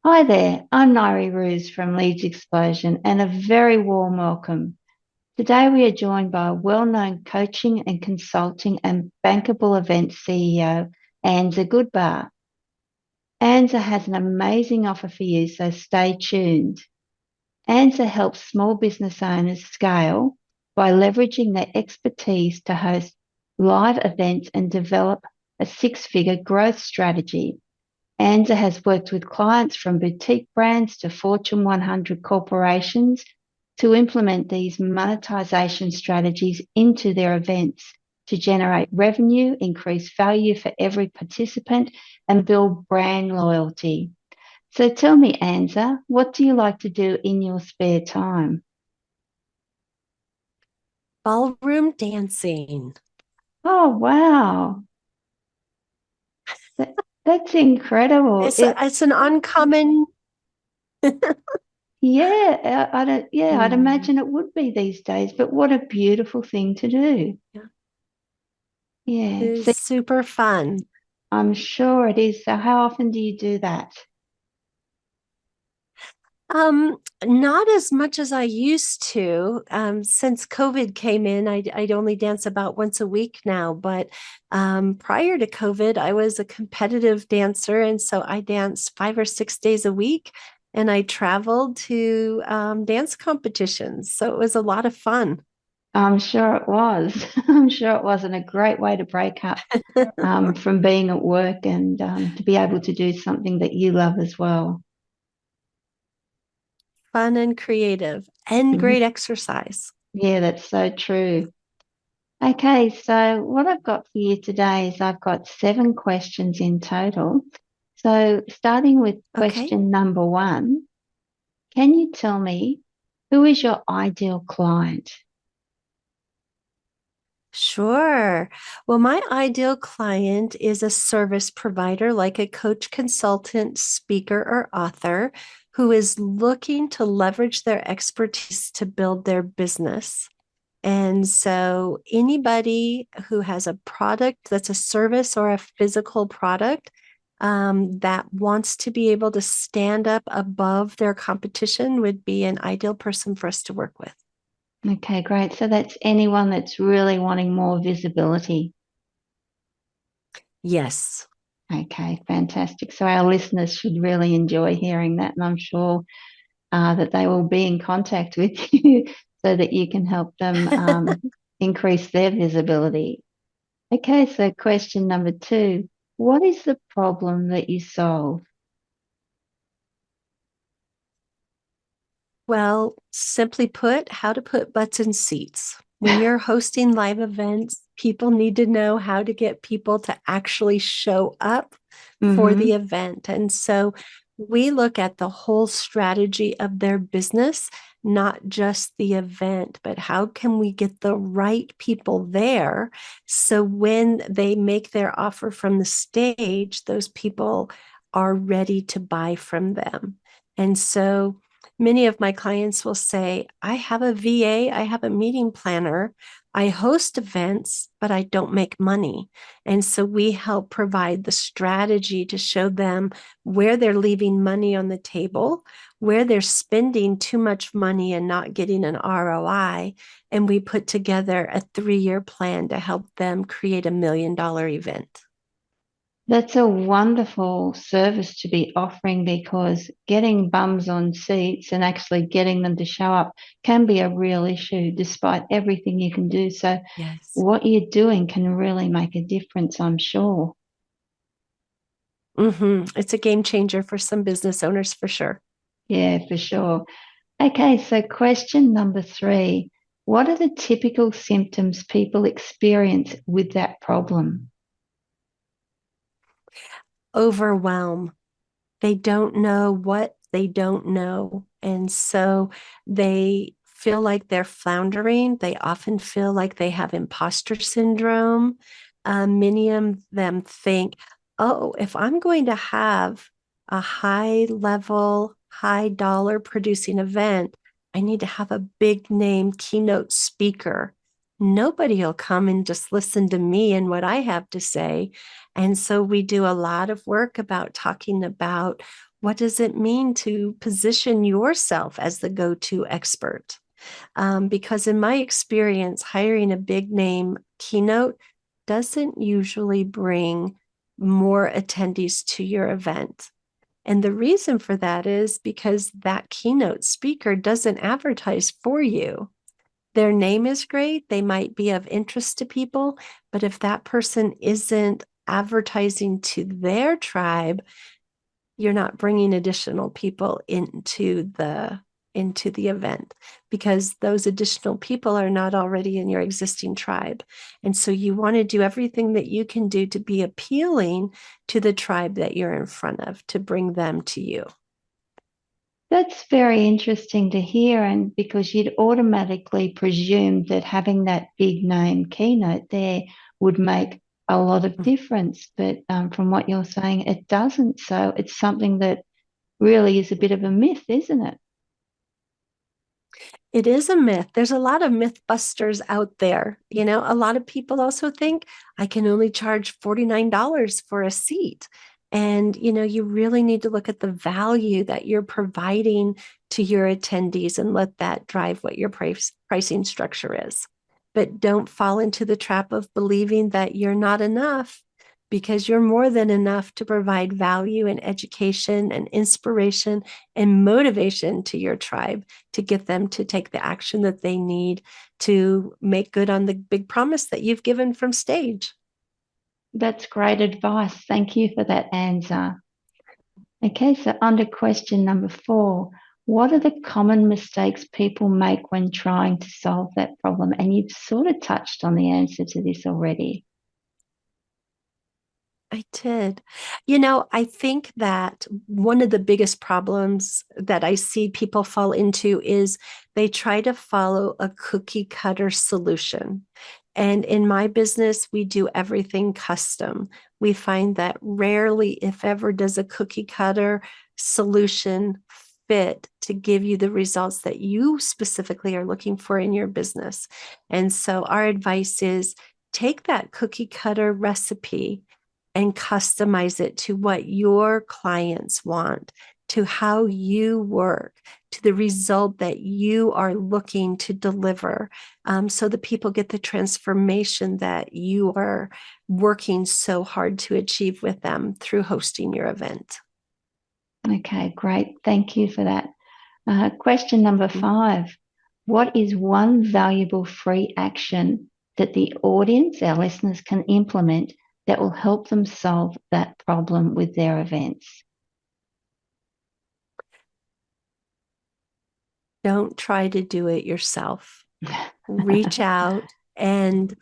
Hi there, I'm Nairi Ruse from Leeds Explosion and a very warm welcome. Today we are joined by a well-known coaching and consulting and bankable event CEO, Anza Goodbar. Anza has an amazing offer for you, so stay tuned. Anza helps small business owners scale by leveraging their expertise to host live events and develop a six-figure growth strategy. Anza has worked with clients from boutique brands to Fortune 100 corporations to implement these monetization strategies into their events to generate revenue, increase value for every participant, and build brand loyalty. So tell me, Anza, what do you like to do in your spare time? Ballroom dancing. Oh, wow. That, that's incredible. It's an uncommon. Yeah, I don't, yeah, I'd Mm, imagine it would be these days, but what a beautiful thing to do. yeah, it Yeah, so is super fun. I'm sure it is. So how often do you do that? Not as much as I used to. Since COVID came in, I'd only dance about once a week now. But prior to COVID, I was a competitive dancer, and so I danced 5 or 6 days a week, and I traveled to dance competitions. So it was a lot of fun. I'm sure it was. I'm sure it was, and a great way to break up from being at work and to be able to do something that you love as well. Fun and creative, and Mhm. great exercise. Yeah, that's so true. Okay, so what I've got for you today is I've got 7 questions in total. So starting with Okay. question number one, can you tell me who is your ideal client? Sure. Well, my ideal client is a service provider like a coach, consultant, speaker, or author who is looking to leverage their expertise to build their business. And so, anybody who has a product that's a service or a physical product that wants to be able to stand up above their competition would be an ideal person for us to work with. Okay, great. So that's anyone that's really wanting more visibility. Yes. Okay, fantastic. So our listeners should really enjoy hearing that, and I'm sure that they will be in contact with you so that you can help them increase their visibility. Okay, so question number two, what is the problem that you solve? Well, simply put, how to put butts in seats. When you're hosting live events, people need to know how to get people to actually show up for Mm-hmm. the event. And so we look at the whole strategy of their business, not just the event, but how can we get the right people there so when they make their offer from the stage, those people are ready to buy from them. And so many of my clients will say, I have a VA, I have a meeting planner, I host events, but I don't make money. And so we help provide the strategy to show them where they're leaving money on the table, where they're spending too much money and not getting an ROI. And we put together a 3-year plan to help them create $1 million event. That's a wonderful service to be offering because getting bums on seats and actually getting them to show up can be a real issue despite everything you can do. So, Yes. what you're doing can really make a difference, I'm sure. It's a game changer for some business owners for sure. Yeah, for sure. Okay, so question number three. What are the typical symptoms people experience with that problem? Overwhelm. They don't know what they don't know. And so they feel like they're floundering. They often feel like they have imposter syndrome. Many of them think, oh, if I'm going to have a high level, high dollar producing event, I need to have a big name keynote speaker. Nobody will come and just listen to me and what I have to say. And so we do a lot of work about talking about What does it mean to position yourself as the go-to expert? Because in my experience, hiring a big name keynote doesn't usually bring more attendees to your event. And the reason for that is because that keynote speaker doesn't advertise for you. Their name is great, they might be of interest to people, but if that person isn't advertising to their tribe, you're not bringing additional people into the event, because those additional people are not already in your existing tribe. And so you want to do everything that you can do to be appealing to the tribe that you're in front of, to bring them to you. That's very interesting to hear, and because you'd automatically presume that having that big name keynote there would make a lot of difference. But from what you're saying, it doesn't. So it's something that really is a bit of a myth, isn't it? It is a myth. There's a lot of mythbusters out there. A lot of people also think I can only charge $49 for a seat. And, you really need to look at the value that you're providing to your attendees and let that drive what your pricing structure is. But don't fall into the trap of believing that you're not enough, because you're more than enough to provide value and education and inspiration and motivation to your tribe, to get them to take the action that they need to make good on the big promise that you've given from stage. That's great advice. Thank you for that, Anza. Okay, so under question number 4, what are the common mistakes people make when trying to solve that problem? And you've sort of touched on the answer to this already. I did. I think that one of the biggest problems that I see people fall into is they try to follow a cookie cutter solution. And in my business, we do everything custom. We find that rarely, if ever, does a cookie cutter solution fit to give you the results that you specifically are looking for in your business. And so our advice is take that cookie cutter recipe and customize it to what your clients want, to how you work, to the result that you are looking to deliver, so the people get the transformation that you are working so hard to achieve with them through hosting your event. Okay, great. Thank you for that. Question number 5. What is one valuable free action that the audience, our listeners, can implement that will help them solve that problem with their events? Don't try to do it yourself. Reach out and,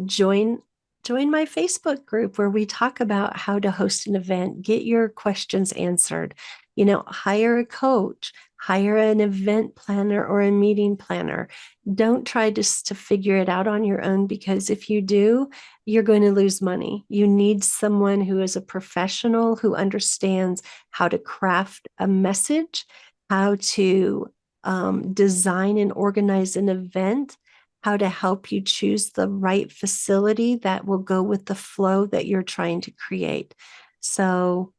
join my Facebook group where we talk about how to host an event, get your questions answered. Hire a coach, hire an event planner or a meeting planner. Don't try just to figure it out on your own, because if you do, you're going to lose money. You need someone who is a professional, who understands how to craft a message, how to design and organize an event, how to help you choose the right facility that will go with the flow that you're trying to create. So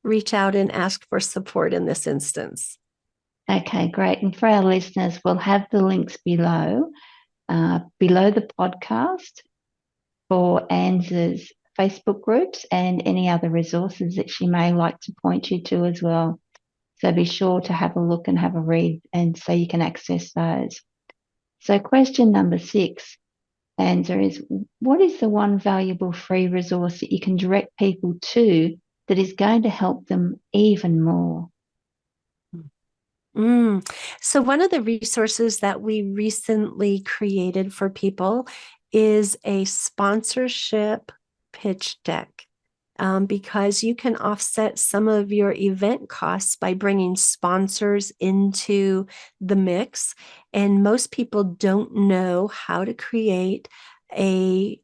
reach out and ask for support in this instance. Okay, great. And for our listeners, we'll have the links below the podcast for Anza's Facebook groups and any other resources that she may like to point you to as well. So be sure to have a look and have a read, and so you can access those. So question number 6, Anza, is what is the one valuable free resource that you can direct people to that is going to help them even more? So one of the resources that we recently created for people is a sponsorship pitch deck. Because you can offset some of your event costs by bringing sponsors into the mix. And most people don't know how to create a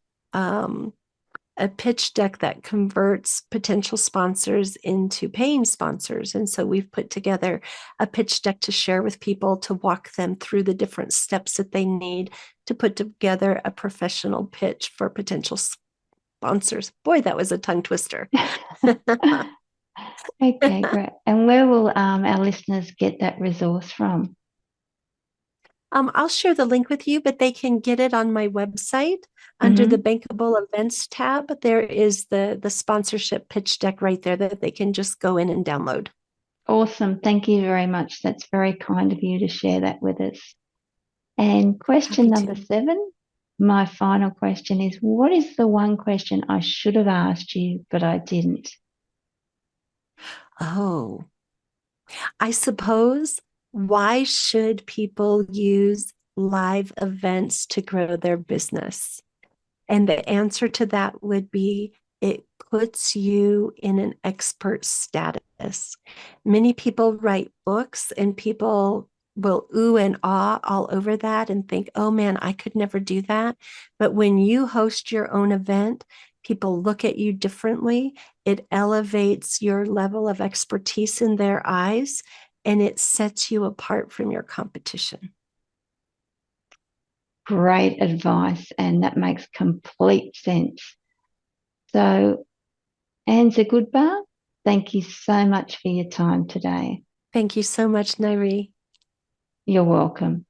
pitch deck that converts potential sponsors into paying sponsors. And so we've put together a pitch deck to share with people, to walk them through the different steps that they need to put together a professional pitch for potential sponsors. Boy, that was a tongue twister. Okay, great. And where will our listeners get that resource from? I'll share the link with you, but they can get it on my website under the Hmm. Bankable Events tab. There is the sponsorship pitch deck right there that they can just go in and download. Awesome. Thank you very much. That's very kind of you to share that with us. And question Happy number to. 7, my final question is, what is the one question I should have asked you, but I didn't? Oh, I suppose why should people use live events to grow their business? And the answer to that would be it puts you in an expert status. Many people write books and people will ooh and ah all over that and think, oh man, I could never do that. But when you host your own event, people look at you differently. It elevates your level of expertise in their eyes and it sets you apart from your competition. Great advice, and that makes complete sense. So, Anza Goodbar, thank you so much for your time today. Thank you so much, Nairi. You're welcome.